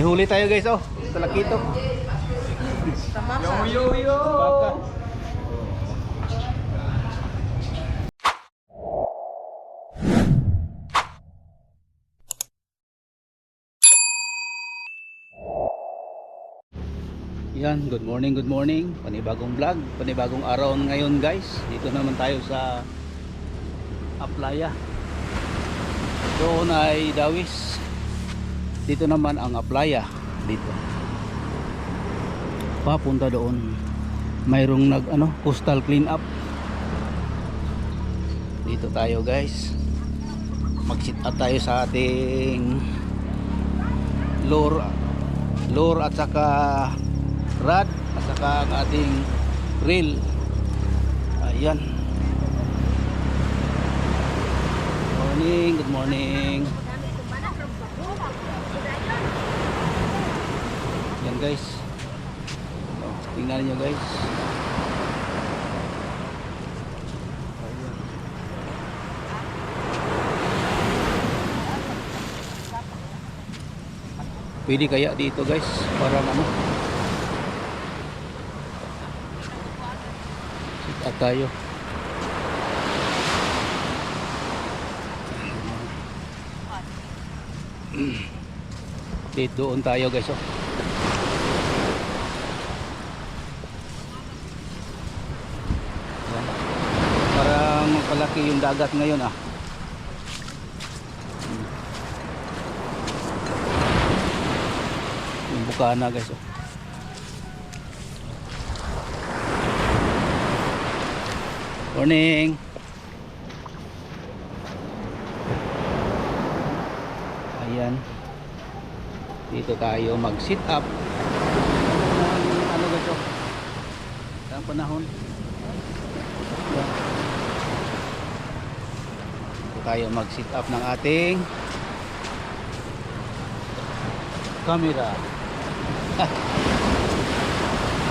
May huli tayo guys, oh. Talakito. Yo. Baka. Yan, good morning. Panibagong vlog, panibagong araw ngayon guys. Dito naman tayo sa Aplaya. Doon ay Dawis. Dito naman ang Aplaya. Dito. Papunta doon. Mayroong coastal clean up. Dito tayo guys. Mag-sit up tayo sa ating lure at saka rod at saka ang ating reel. Ayan. Good morning. Yan guys. Tingnan niyo guys. Ayan. Pwede kaya dito guys, parang at tayo. Dito doon tayo guys, oh. Yan. Parang palaki yung dagat ngayon ah. Yung bukana guys, oh. Morning. Ayan. Dito tayo mag-sit up. Ano ba ito? Ang panahon. Dito tayo mag-sit up ng ating camera.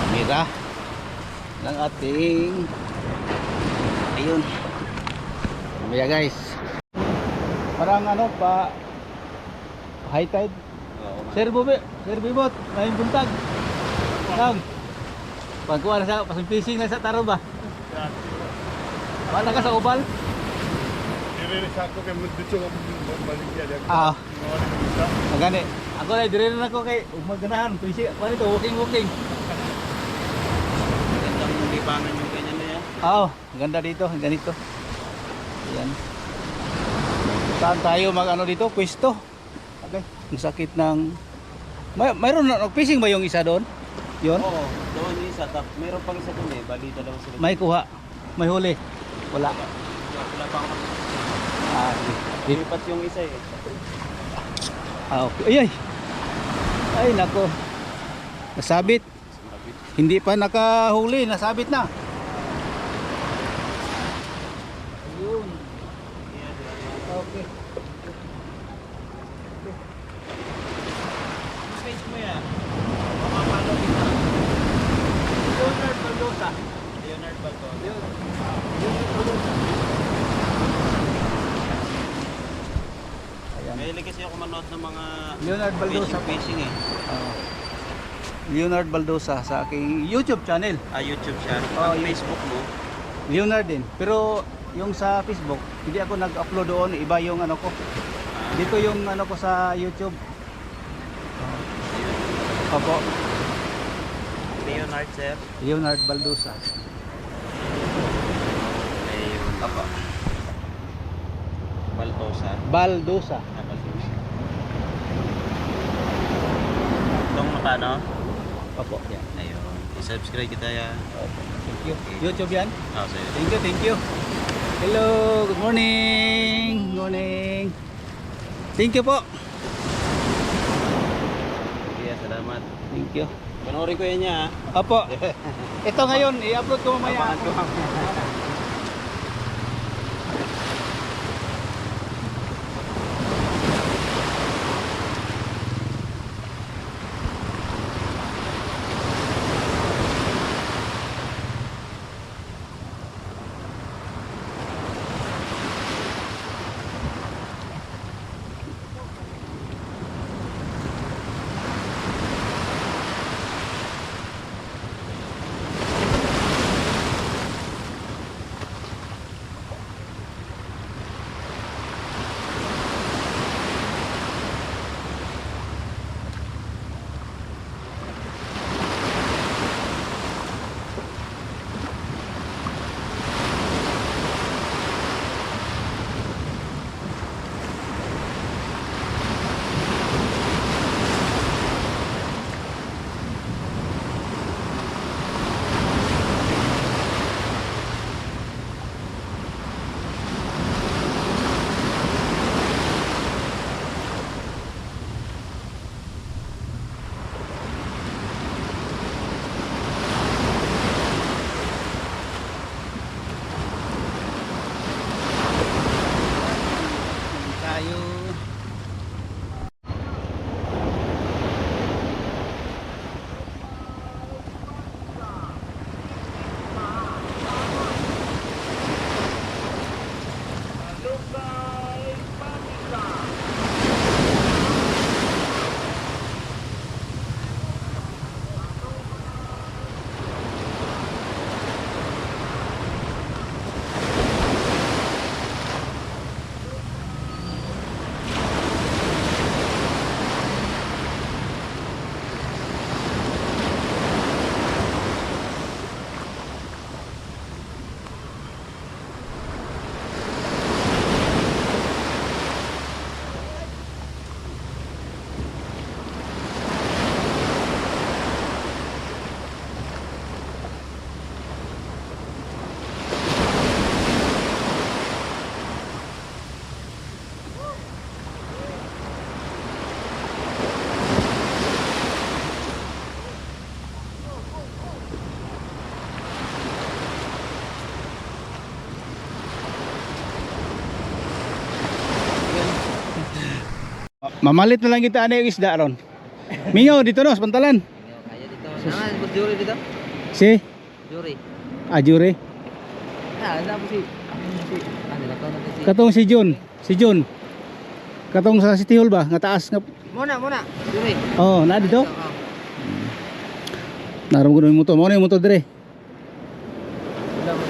Camera ng ating ayun. Mamaya guys. Parang pa high tide. Sir Bobot, may buntag. Lang. Pagkuha na sa pasing-fishing na sa taro ba? Wala ka sa ubal? Dire sa ako kay dito ko baligya dia. Ah. Magani. Ako ay dire na ako kay maganahan fishing. Ano to, walking. Gandang libangan yung ganyan na yan. Oo, ganda dito, ganito. Ayan. Saan tayo dito? Pwesto. Okay. Ang sakit ng mayroon na fishing ba yung isa doon? Yun? Oo, doon yung isa. Mayroon pang isa doon eh. Balita daw sila. May kuha. May huli. Wala. Wala pang Lipat yung isa eh. Okay. Ay nako. Nasabit. Hindi pa nakahuli, nasabit na. Ayun. Okay. Page mo yan. Mamapalo kita. Leonard Baldosa. Leonard Balcon. Ayan. Mahilig kasi ako manood ng mga Leonard Baldosa. fishing eh. Leonard Baldosa sa aking YouTube channel. YouTube siya. Oh, Ang Facebook mo. Leonard din. Pero yung sa Facebook, hindi ako nag-upload doon. Iba yung ko. Dito yung ko sa YouTube. Opo. Leonard sir. Leonard Baldosa. Ayun. Apa. Baltosa. Baldosa. Baltosa. Itong mapano? Opo. Yan. Ayun. I-subscribe kita ya. Thank you. YouTube yan. Oh, sir. Thank you. Hello, good morning. Thank you po. Sige, salamat. Thank you. Panoorin ko yan niya ha. Opo. Ito ngayon, i-upload ko mamaya. Abangan ko. Mamalit na lang kita ano yung isda ron. Mingaw dito no, sa pantalan. Kaya dito. Sama bus jury dito. Si Jury. Ajure. Ada po si ano na to natin si. Katong si Jun. Si Jun. Katong sa City Hall ba? Nga taas nga. Muna. Jury. Oh, na dito. Oo. Naram ko yung motor. Mo na yung motor dire. Wala mo.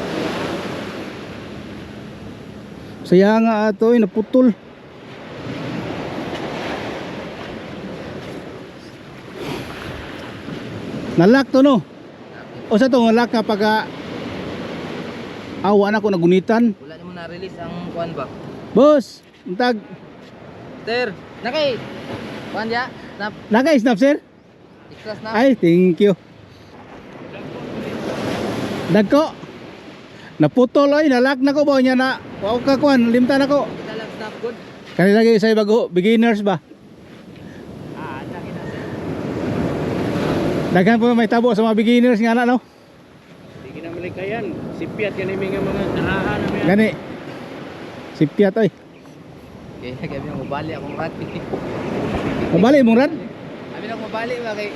Saya nga ato naputol. Nalak to no. O sa to nalak kapag awa na ko nagunitan. Wala niyo na release ang kuan ba? Boss, untag Sir, nakay. Kuan ya? Snap. naka-snap sir? Extra snap. Ay, thank you. Dagko. Naputol ay nalak na ko ba niya na. Wa ka kuan, limtan ako. Kita lang snap good. Kani lagi sa bago beginners ba? Laki na sir. Daghan po may tabo sa mga beginners nga na no. Hindi ka na malikayan. Sipiat ka namin nga mga tarahan namin. Gani. Sipiat oy. Okay, kaya mo mabali akong rat. Mabali mong rad. Abi na mabali ba kay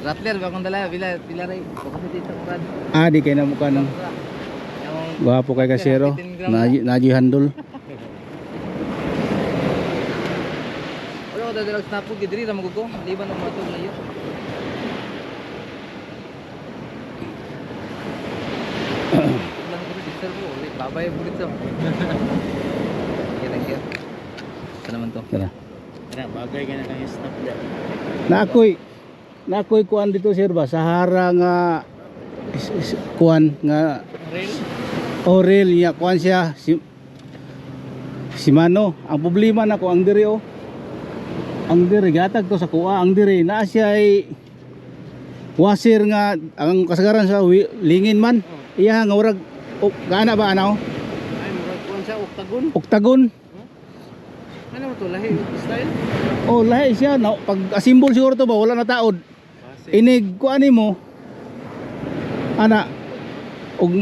Rattler ba akong dala bila ray. Kasi dito akong rat. Ah, di kay na mukha nang Yung gwapo kay kasero. Naji handol. wala ko dadalag snap ko gidiri ra magugo. Liban ang matog layo. Lang ko register mo. Babay mo dito. Thank you. Ito naman to. Tara. Kaya bagay ka na kang snap dyan. Na ako'y kuan dito sir ba Sahara nga kuan nga Rail? Orel niya kuan siya si Mano. Ang problema na ko ang diri oh. Ang diri gatag to sa kuha ang diri na siya ay wasir nga ang kasagaran sa lingin man. Iya nga urag gaana ba ano? Ay, murag kuhan sa octagon. Oktagon. Ano mo to? Lahi style? Oh lahi siya no pag asimbol siguro to ba wala na taod. Inig kuan nimo ana og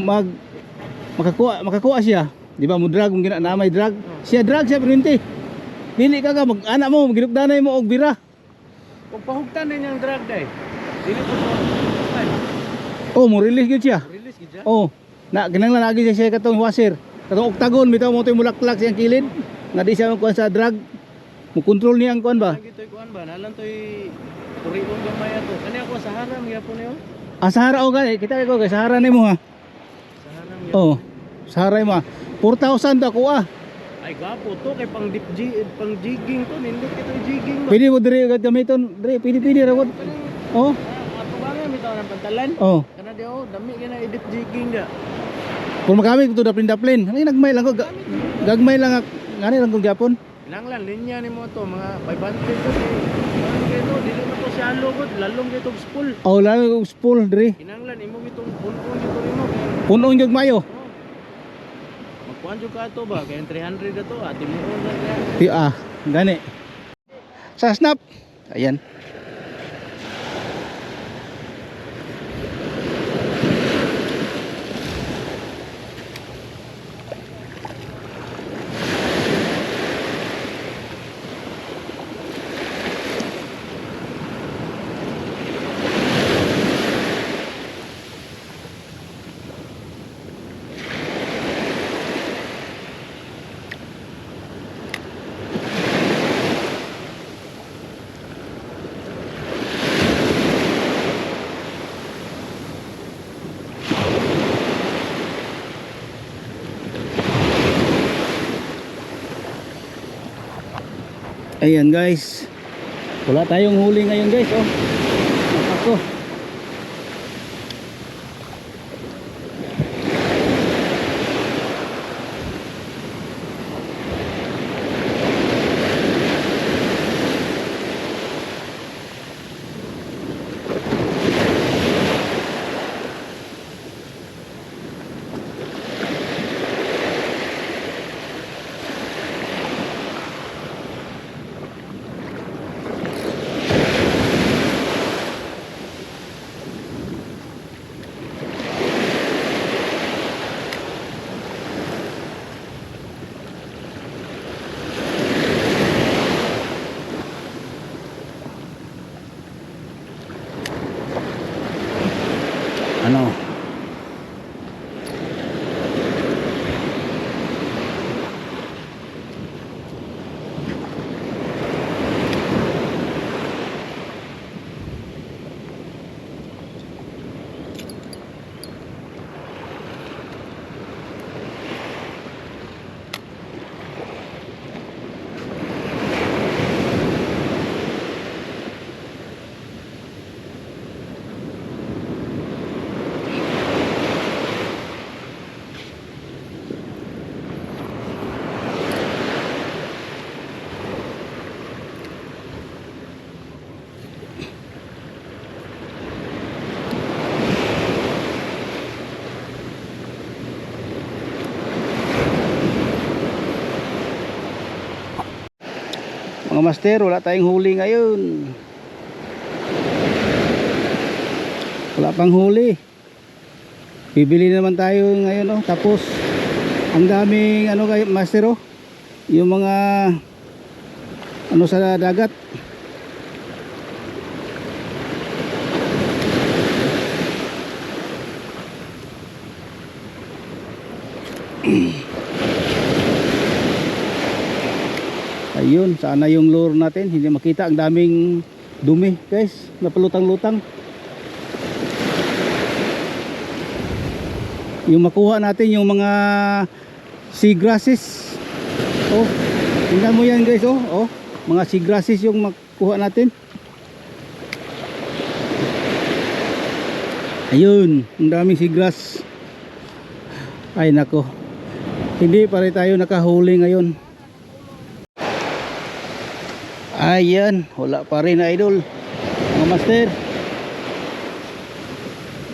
makakuha siya di ba mo drag mo gina na may drag siya drag siya printi dili ka mag ana mo ginugdanay mo og bira Kung pahugtan din yung drag day. Dili ko ay, oh mo release gyud siya release gid siya. oh na kinahanglan lagi siya katong wasir katong oktagon bitaw mo toy mulaklak siyang kilid nga di siya kuan sa drag mo control niya ang kuan ba Lagi to'y kuhan ba? Nalang to'y turiong gamay ato. Kani ako Sahara, magyapon niyo? Sahara o gani kita ko kay Sahara nimo ha Sahara oh Sahara mo 4,000 ako ah Ay gapo to kay pang deep pang jigging to. Nindot kito'y jigging ba? pwede mo diri agad gamiton diri pwede ra gud oh Ato ba nga bitaw ng pantalan? oh Kana di oh, dami ka na i-deep jigging da. kung magamit ko to daplin ay nagmay lang ko gagmay lang ngani lang kung gyapon Ilang lang linya ni mo to mga 500 to si. Ano kito dili mo to sa lugod, lalong kito spool. oh lalo ko spool diri Kinanglan imo itong punon ito nimo kay punong jud mayo magkuhan jud ka to ba kay 300 na to ati mo na kaya. ti gani sa snap ayan ayan guys wala tayong huli ngayon guys oh ako ano. Mga master, wala tayong huli ngayon. Wala pang huli. Bibili naman tayo ngayon, oh. Tapos ang daming ano kayo master, oh. Yung mga ano sa dagat. Ayun, sana yung lure natin hindi makita, ang daming dumi guys, napalutang-lutang. Yung makuha natin yung mga seagrasses. Oh, tingnan mo yan guys, oh, mga seagrasses yung makuha natin. Ayun, ang daming seagrass. Ay nako, hindi pa rin tayo nakahuli ngayon. Ayan, wala pa rin idol, mga master.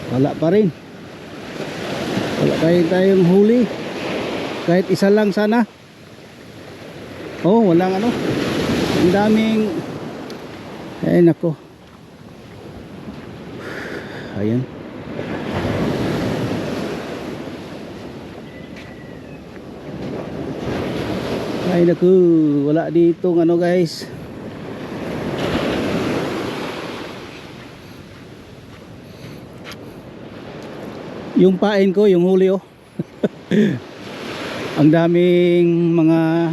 Wala pa rin. Wala tayong huli. Kahit isa lang sana. Oh, walang ano. Ang daming. Ay nako. Ayan. Ay naku, wala dito ano guys. Yung pain ko, yung huli, oh. Ang daming mga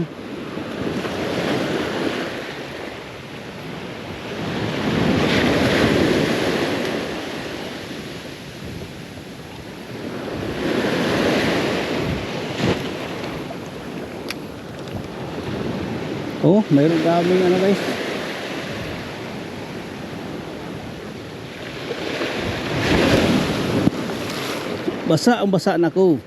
oh, mayroon daming ano guys. Basa ang basa na ko.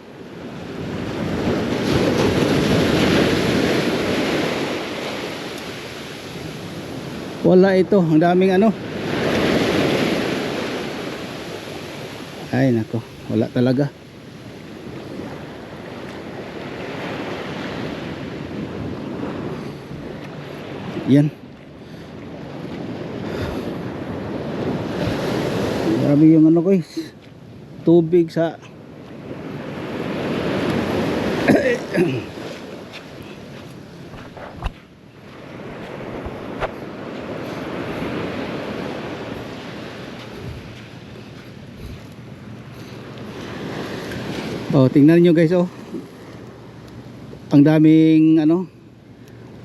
Wala ito, ang daming ano. Ay nako, wala talaga. Yan. Grabe yung ano guys, tubig sa oh, tingnan nyo guys, oh. Ang daming ano,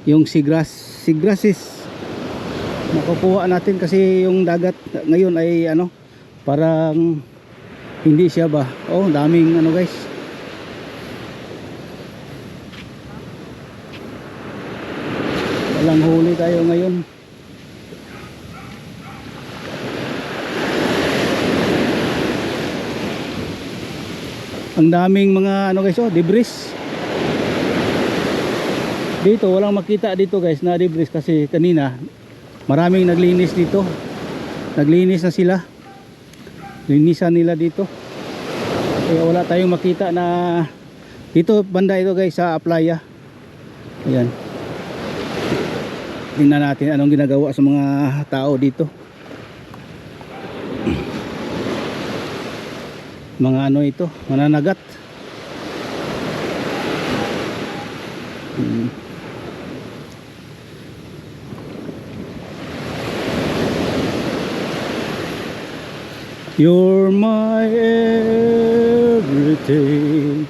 yung seagrasses nakukuha natin kasi yung dagat ngayon ay ano, parang hindi siya ba. Oh, daming ano guys. Walang huli tayo ngayon. Ang daming mga ano guys, oh, debris. Dito walang makita dito guys na debris kasi kanina maraming naglinis dito. Naglinis na sila. Linisan nila dito. Kaya wala tayong makita na dito banda ito guys sa playa. Ayan. Tingnan natin anong ginagawa sa mga tao dito. Mga ano ito, mananagat. You're my everything.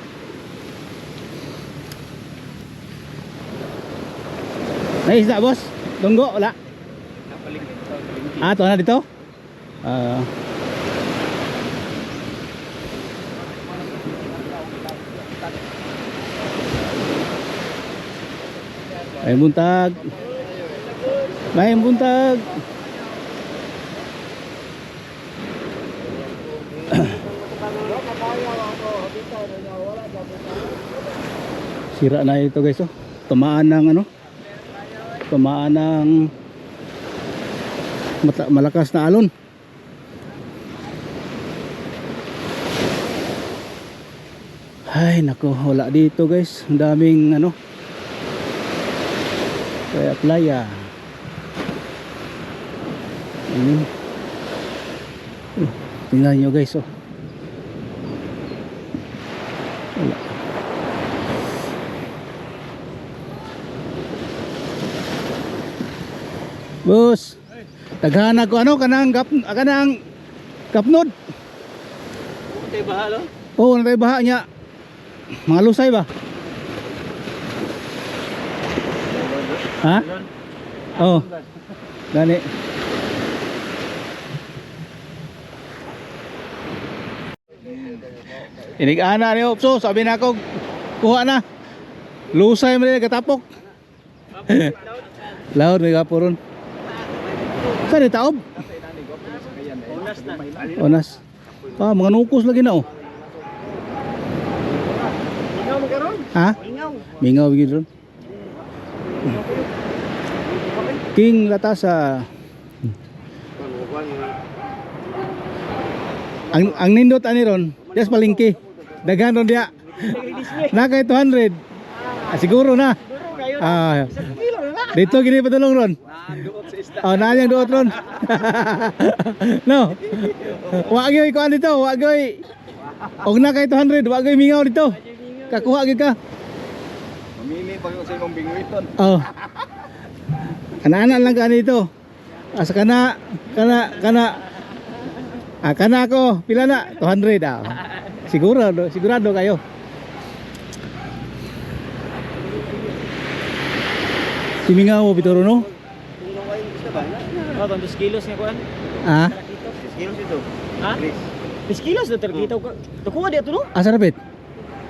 Naisda boss? Tunggo, wala? Ah, ito na dito? May buntag. May buntag. Sira na ito guys, oh. Tumaan ng ano? Tumaan ng malakas na alon. Ay nako, wala dito guys. Ang daming ano, kaya playa. Tingnan nyo guys, oh. Wala. Boss, taghana ko ano kanang kapnod. Tay bahalo. Oo, natay baha niya. Mga lusay ba? Ha? Oo. Gani. Inig-ana ni Opso, sabi na ako, kuha na. Lusay mo rin, katapok. Laod, may kapuron. Saan yung taob? Unas na. Onas. Ah, mga nukos lagi na oh. Ingaw mo karon? Ha? Ingaw. Mingaw bigid ron. King Latasa. Ang nindot ani ron, just palingki. Daghan ron dia. Na kay 200. Ah, siguro na. Ah. Dito gini patulong ron. Oh, nanyang duot ron. No. Wa gyud ko dito, wa gyud. Og na kay 200, wa gyud mingaw dito. Kakuha gyud ka. Mamili pa ko sa imong bingwiton. Oh. Ana-ana lang ka dito. Asa kana kana ako pila na 200 ah. Sigurado kayo. Simingaw bitoro no? Oh, 2 kilos nga kuan. Ah, 2 kilos ito. Ha? 2 kilos na terkita ko. Tukuha di ato no? asa rapit?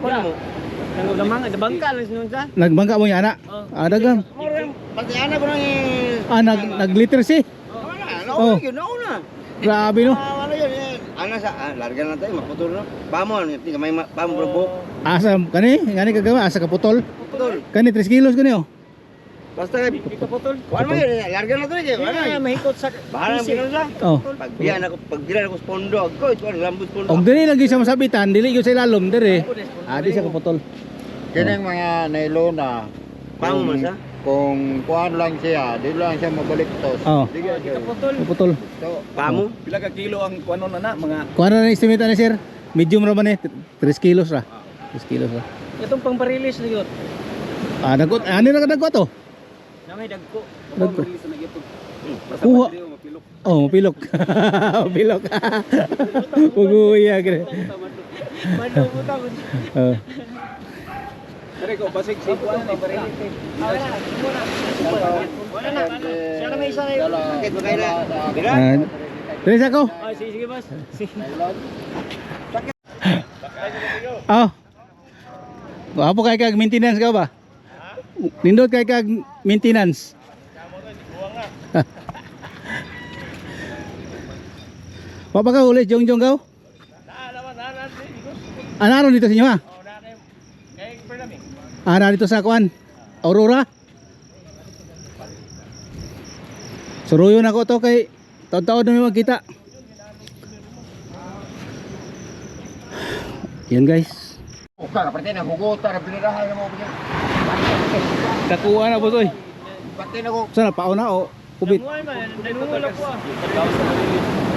Kuan mo. Nang lamang, bangka lang sinun sa. Nagbangka mo yana? Ah, dagang. Pati ana ko nang Ah, nagliter si. Oh. nauna. Grabe no. Ano yun? Ana sa larga na tayo maputol no. Pamo ni kamay pamo bro. Asa kani? Ngani kagawa asa ka putol? Putol. Kani 3 kilos kani oh. Basta ito putol. Kuan mo yun, larga na to eh. Wala mahikot sa. Bahala mo kinun sa. Oh. Pagbiyan ako sa pondo, ako ito lambot pondo. Og dili lagi sa masabitan, dili gyud sa ilalom dire. Ah, di siya ka putol. Kining mga nailona, Pamo man sa. kung kuhan lang siya, di lang siya mabaliktos. Oh. Di ka siya. Putol. So, Pamo. Pila ka kilo ang kuano na mga Kuha na estimate ni sir. Medium ra man eh. 3 kilos ra. 3 kilos ra. Itong pang barilis na yun. Ah, dagot. Ano na kadagko to? Na may dagko. Dagko. release na gito. Kuha. Mapilok. Oh, mapilok. Mapilok. Puguya gre. Mano mo ta. Oh. Dire ko basig si kuan ni barilis. Wala na. Siya na may isa na yun. Bakit ba kayo na? Ah, Dres ako. Ay, sige boss. Oh. Apo kay kag maintenance ka ba? Nindot kay kag maintenance. Wa pa ka ulit jong gaw? Ano dito sa inyo ha? Ana dito sa kuan. Aurora. Suruyo na ko to kay taon-taon na may magkita. Yan guys. Uka, pati na hugot, na pinirahan mo. Kakuha na po to eh. Pati na ko. Sana pauna o kubit. Nanungula po ah.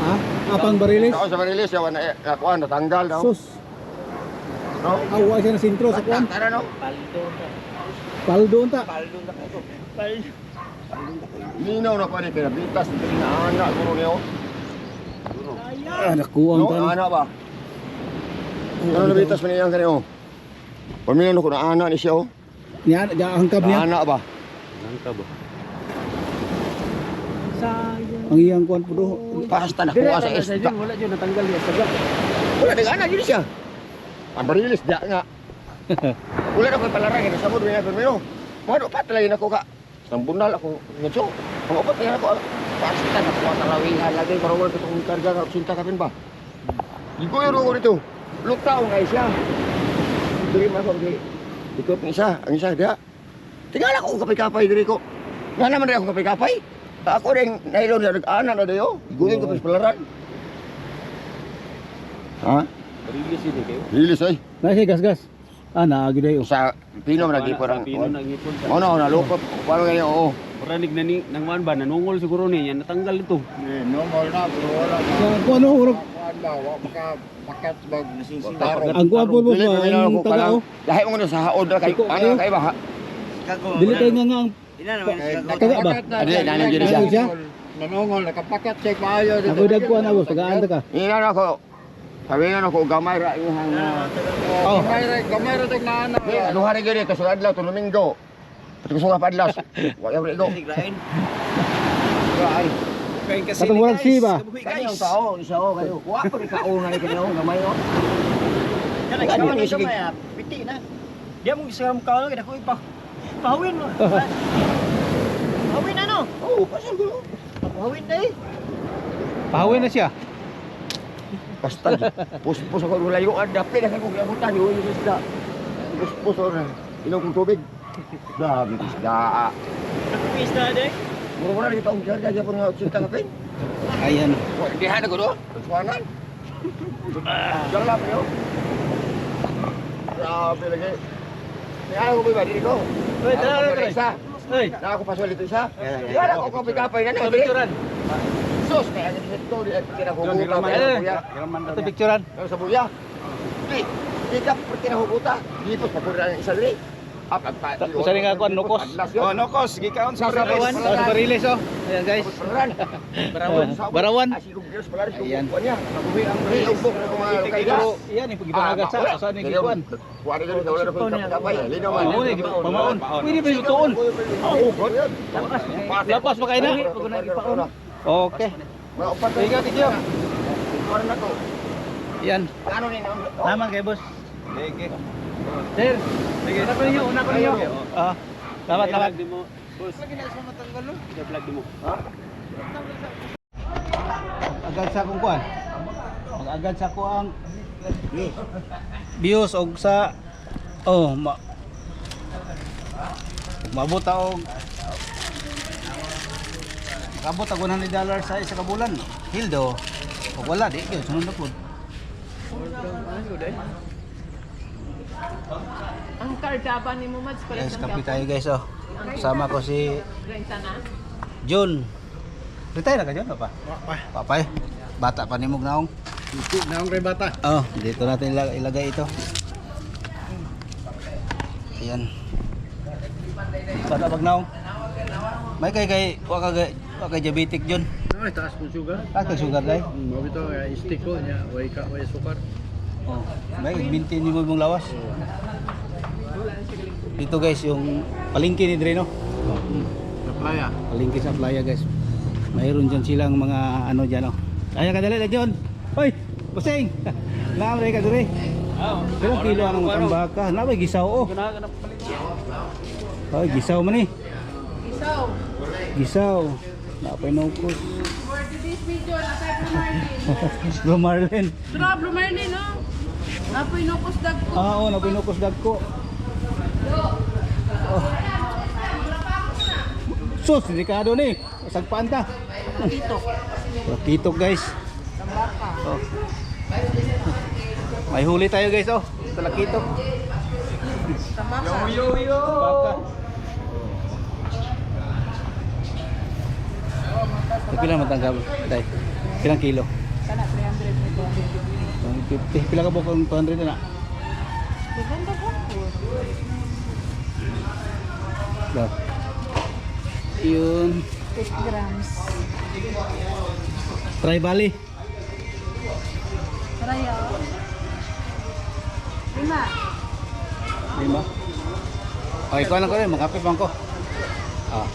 Ha? Apang barilis? Ako sa Marilis, yawan na kuhan, natanggal daw. Sus. No? Awa siya na sintro sa kuan. Tara no? Paldo unta. Minaw na pa ni kaya bitas, hindi na anak ko niyo. nakuha No, ang tanong. anak ba? Ano nabitas man iyang kanyo? Paminan ko na anak ni siya oh. Yan, hangkab niya. Anak ba? Ang iyang kuan po do. Basta nakuha sa isda. Wala dyan natanggal niya. Sagap. Wala na anak yun siya. Ang barilis da nga. Wala na ko palarang ito sa mo duya pero. Mado patlay na ko ka. Sang bundal ako ngitso. Ang upat na ako. Basta nakuha talawihan lagi para wala itong karga na sinta ka pin ba. Igo yung ko dito. Lutaw nga siya. Diri man ko di. Ikot ni siya, ang isa dia. Tingala ko kapay-kapay diri ko. Nga naman rin ako kapay-kapay. Ako rin nailon na nag-ana na dayo. Iguin ko palaran. Ha? Rilis ini kayo. Rilis ay. Nasi gas-gas. Naagi dayo. Sa Pino man nagipon ang. Pino nangipon sa. Ano na lukot. Paano ganyan oo. Paranig na ni nangwan ba nanungol siguro niya natanggal ito. Normal na bro. Wala Kung ano urok. Pakat bag nasing Ang kuan po ba ang tagao? Dahil mo na sa haod na kay ano kay ba. Dili kay nga ang taga ba? Adi nanay diri Ano siya. siya? Nanungol, nakapakat check maayo. Ako dagkuan ako, tagaan ta ka. Ina na ko. Sabi nga ako gamay ra imong. Oh. Gamay ra tag naana. Duha ra gyud ito sa adlaw to Domingo. Pati ko sa padlas. Wa ra go. Ay. Katong walang si ba? Kani ang tao, isa o kayo. Wa ko ni kauna ni kanyo gamay o. Kana Ano ka ni sige. sige. Piti na. Dia mo isam ka lang ko ipa. Pahawin mo. Pahawin ano? Oh, pasal ko. Pahawin dai. Pahawin na siya. Basta. Pus ako layo ada pe na ko giabutan yo yung isda. Pus ora. Inom kong tubig. Dami isda. Pista dai. Mura-mura dito ang jarga dia pun cinta kapin. Ayan. Wa di hada ko do. Suanan. Jalap yo. Grabe lagi. Kaya ako ba dito ko? Hoy, tara. Isa. Hoy. Na ako paswal dito isa. Wala ko kapay-kapay na ni. Picturean. Sus kaya dito di kira ko buta pa ya. Ito picturean. Sa buya. Di ka kinahuguta. Dito sa pura ng isa diri. Apa pa? Usa rin nga kuan nukos. Oh, nokos gikaon sa Barawan. Sa Bariles oh. Ayan guys. Barawan. Ayan. Nabuhi ang ubok na mga kaidas. Pero iyan yung pagibanagat sa saan yung gikuan. Kuha rin wala na ko kapay. Lino man. Oo, pamaon. Pwede pa yung tuon. Lapas pa kayo na. Okay. Tiga tiga. Yan. Ano ni? Naman kay boss. Sige. Sir. Sige. Una ko ninyo. Salamat. mo. Boss. Lagi na sa matanggal no? Vlog mo. Agad sa akong kuan. Agad sa ko ang views og sa mabot og kabot ako $100 sa isa ka bulan. Hildo. O wala di gyud sunod na pud. Ang kardaban ni mo mads pala Guys, kape tayo guys oh. Kasama ko si Jun. Retire na ka Jun pa? Papay. Bata pa ni Mugnaong. Naong kay bata. Oh, dito natin ilagay ito. Ayan. Bata Mugnaong. May kay wa kay diabetic Jun. Ay, taas po sugar. Kag sugar dai. Mabito stick ko niya, way sukar. Oh, may maintain mo mong lawas. Dito guys yung palengke ni Dreno. Sa playa. Palengke sa playa guys. Mayroon dyan silang mga ano dyan oh. Kaya kadali na John. Hoy, busing. Lamre ka dure. Pero kilo ang tambaka. Na may gisaw oh. Hoy, gisaw man eh. Isaw. Gisaw. Na pa nukos. For today's video, nasay Blue Marlin. Blue Marlin. Sura Blue Marlin, no? Napoy nukos dag ko. Ah, oh, na pinukos dagko. Oh. Sus, delikado ni. Sagpaan ta. Dito. Rakitok guys. Oh. May huli tayo guys oh. Ito lakitok. Tamasa. Baka. Pila man tanggap? Day. Pilang kilo? Kana 300 nito. 150. Pila ka po kung 200 na? Ganda po. Daw. Yun. 50 grams. Try Bali. Karaya. 5. 5. Okay, ikaw lang ko rin, magkape bang ko. Ah.